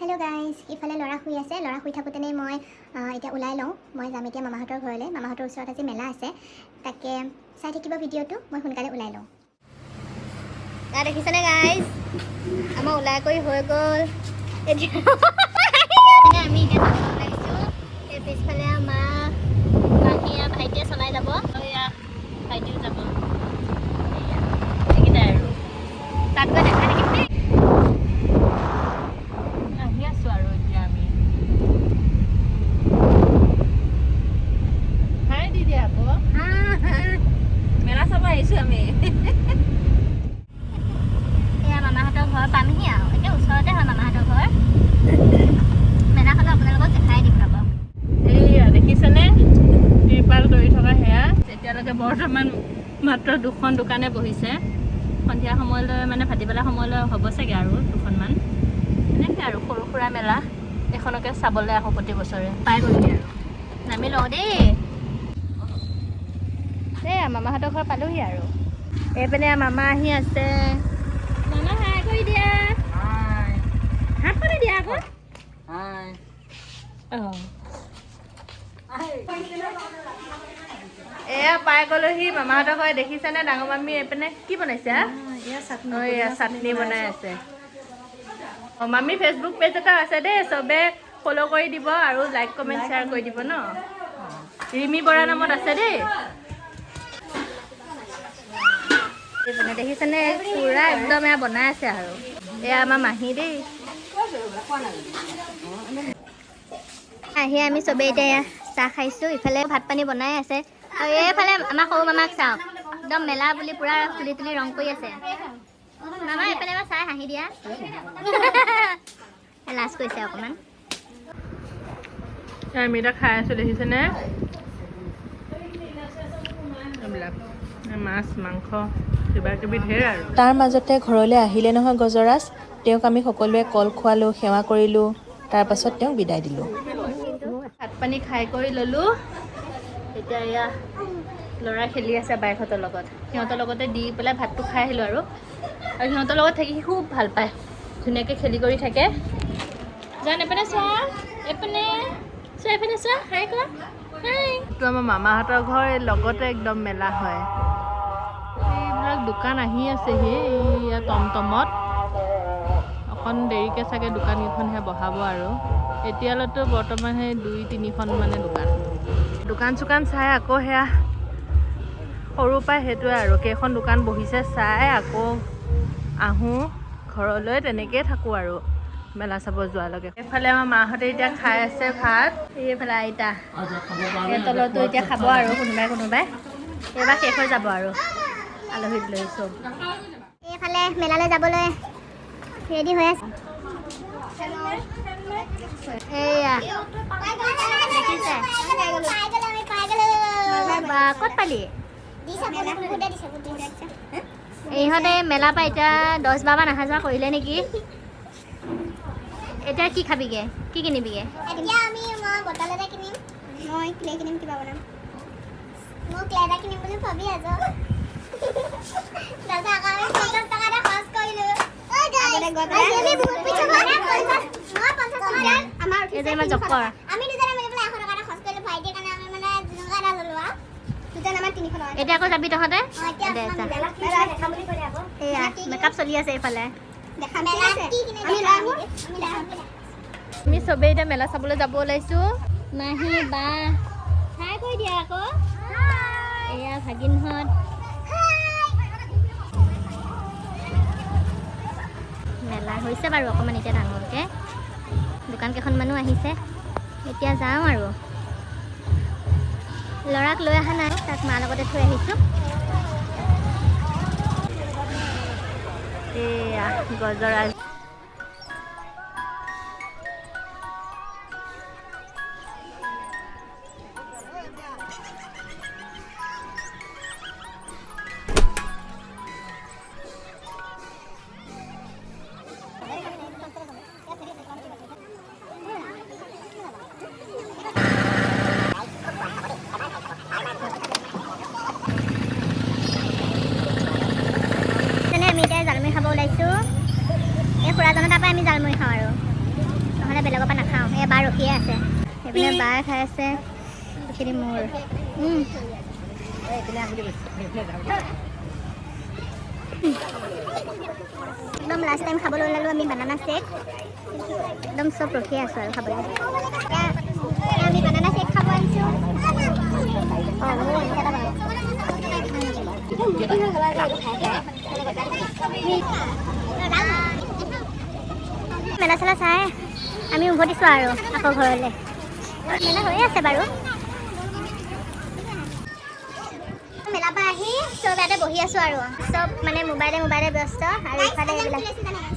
hello guys इफाले लड़ा Shuey आछे लड़ा शुई थाकोतेने मैं इतना उलाई लওঁ मैं जाम इतना मामाहतर घरले मामाहतर ओसरत आज मेला आछे ताके चाइ थाकिब भिडिओटो मैं सोनकाले उलाई लওঁ ता देखिछने गाइस आमार उलाई करि হৈ গল এতিয়া আমি এতিয়া যাব লাগিছো এই পিছফালে আমাৰ মাহিয়া ভাইটিয়ে চলাই যাব এয়া ভাইটিও যাব এয়া এইকেইটা আৰু তাত গৈ দেখা দেখিম দেই বৰ্তমান মাত্ৰ দুখন দোকানে বহিছে সন্ধিয়া সময়লৈ মানে ভাটিবেলা সময়লৈ হ'ব চাগে আৰু দুখনমান এনেকৈ আৰু সৰু সুৰা মেলা এখনকে চাবলৈ আহোঁ প্ৰতি বছৰে পাই গ'লগৈ আৰু নামি লওঁ দেই মামাহঁতৰ ঘৰ পালোহি আৰু এইপিনে মামা আহি আছে মামা হাই কৰি দিয়া হাত কৰি দিয়া আকৌ অঁ এয়া পাই গ'লোহি মামাহঁতৰ ঘৰ দেখিছেনে ডাঙৰ মামী এইপিনে কি বনাইছে এয়া চাটনি বনাই আছে অঁ মামী ফেচবুক পেজ এটা আছে দেই চবে ফ'ল' কৰি দিব আৰু লাইক কমেণ্ট শ্বেয়াৰ কৰি দিব ন ৰিমি বৰা নামত আছে দেই এইপিনে দেখিছেনে পুৰা একদম এয়া বনাই আছে আৰু এয়া আমাৰ মাহী দেই আহি আমি চবেই এতিয়া চাহ খাইছোঁ ইফালে ভাত পানী বনাই আছে আৰু এইফালে আমাৰ সৰু মামাক চাওক একদম মেলা বুলি পুৰা তুলি তুলি ৰং কৰি আছে মামা এইফালে এবাৰ চাই হাঁহি দিয়া লাজ কৰিছে অকণমান আমি এতিয়া খাই আছোঁ দেখিছেনে এইবিলাক মাছ মাংস কিবা কিবি ঢেৰ আৰু তাৰ মাজতে ঘৰলৈ আহিলে নহয় গজৰাজ তেওঁক আমি সকলোৱে কল খোৱালোঁ সেৱা কৰিলোঁ তাৰপাছত তেওঁক বিদায় দিলোঁ ভাত পানী খাই কৰি ল'লোঁ এতিয়া এয়া ল'ৰা খেলি আছে বাইকহঁতৰ লগত সিহঁতৰ লগতে দি পেলাই ভাতটো খাই আহিলোঁ আৰু সিহঁতৰ লগত থাকি খুব ভাল পায় ধুনীয়াকৈ খেলি কৰি থাকে জান এইপিনে চোৱা এইপিনে চোৱা এইপিনে চোৱা হাই কোৱা হাই এইটো আমাৰ মামাহঁতৰ ঘৰ লগতে একদম মেলা হয় এইবিলাক দোকান আহি আছেহি এইয়া টমটমত অকণ দেৰিকৈ চাগে দোকানকেইখনহে বহাব আৰু এতিয়ালৈতো বৰ্তমান সেই 2-3খন মানে দোকান চোকান চাই আকৌ সেয়া সৰুৰ পৰাই সেইটোৱে আৰু কেইখন দোকান বহিছে চাই আকৌ আহোঁ ঘৰলৈ তেনেকৈয়ে থাকোঁ আৰু মেলা চাব যোৱালৈকে এইফালে আমাৰ মাহঁতে এতিয়া খাই আছে ভাত এইফালে আইতা এই তলতো এতিয়া খাব আৰু কোনোবাই এইবাৰ শেষ হৈ যাব আৰু আলহীক লৈ চব এইফালে মেলালৈ যাবলৈ ৰেডি হৈ আছে এয়া দেখিছে বা ক'ত পালি ইহঁতে মেলা পাই এতিয়া 10-12 মান অহা যোৱা কৰিলে নেকি এতিয়া কি খাবিগে কি কিনিবিগে এতিয়া আমি মই বটল এটা কিনিম মই ক্লে কিনিম কিবা বনাম মই ক্লে এটা কিনিম বুলি ভাবি আছো দাদা আমি 50 টকা এটা খৰচ কৰিলো আগতে গৈ পেলাই আমি বহুত পিছে মই 50 টকা আমাৰ এই যে মই জকৰ আমি দুজনে মিলি পেলাই 100 টকা এটা খৰচ কৰিলো ভাইটিৰ কাৰণে আমি মানে জুনুকা এটা ললো আ দুজন আমাৰ 300 টকা এতিয়া আকৌ যাবি তহঁতে দেখা বুলি কলে আকৌ এয়া মেকআপ চলি আছে এইফালে দেখা মেলা কি কিনে আমি আমি চবেই এতিয়া মেলা চাবলৈ যাব ওলাইছোঁ মাহী বা হাই কৈ দিয়া আকৌ এয়া ভাগিনহঁত মেলা হৈছে বাৰু অকণমান এতিয়া ডাঙৰকৈ দোকান কেইখনমানো আহিছে এতিয়া যাওঁ আৰু ল'ৰাক লৈ অহা নাই তাক মাৰ লগতে থৈ আহিছোঁ এয়া গজৰাজ আমি এতিয়া জালমুড়ি খাব ওলাইছোঁ এবাৰ ৰখিয়ে আছে এইপিনে বাই খাই আছে এইখিনি মোৰ একদম লাষ্ট টাইম খাবলৈ ওলালোঁ আমি বানানা শ্বেক একদম চব ৰখিয়ে আছোঁ আৰু খাবলৈ আমি বানানা শ্বেক খাব আহিছোঁ মেলা চেলা চাই আমি উভতিছোঁ আৰু আকৌ ঘৰলৈ মেলা হৈয়ে আছে বাৰু মেলাৰ পৰা আহি চব ইয়াতে বহি আছোঁ আৰু চব মানে মোবাইলে ব্যস্ত আৰু ইফালে এইবিলাক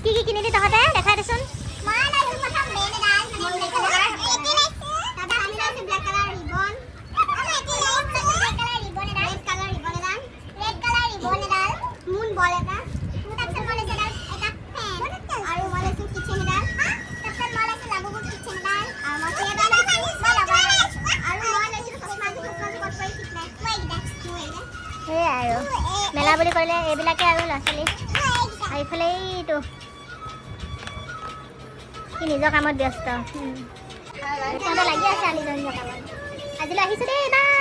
কি কিনিলি তহঁতে দেখাই দেচোন সেয়াই আৰু মেলা বুলি ক'লে এইবিলাকে আৰু ল'ৰা ছোৱালী আৰু ইফালে এইটো সি নিজৰ কামত ব্যস্ত সিহঁতে লাগি আছে নিজৰ কামত আজিলৈ আহিছোঁ দেই বাই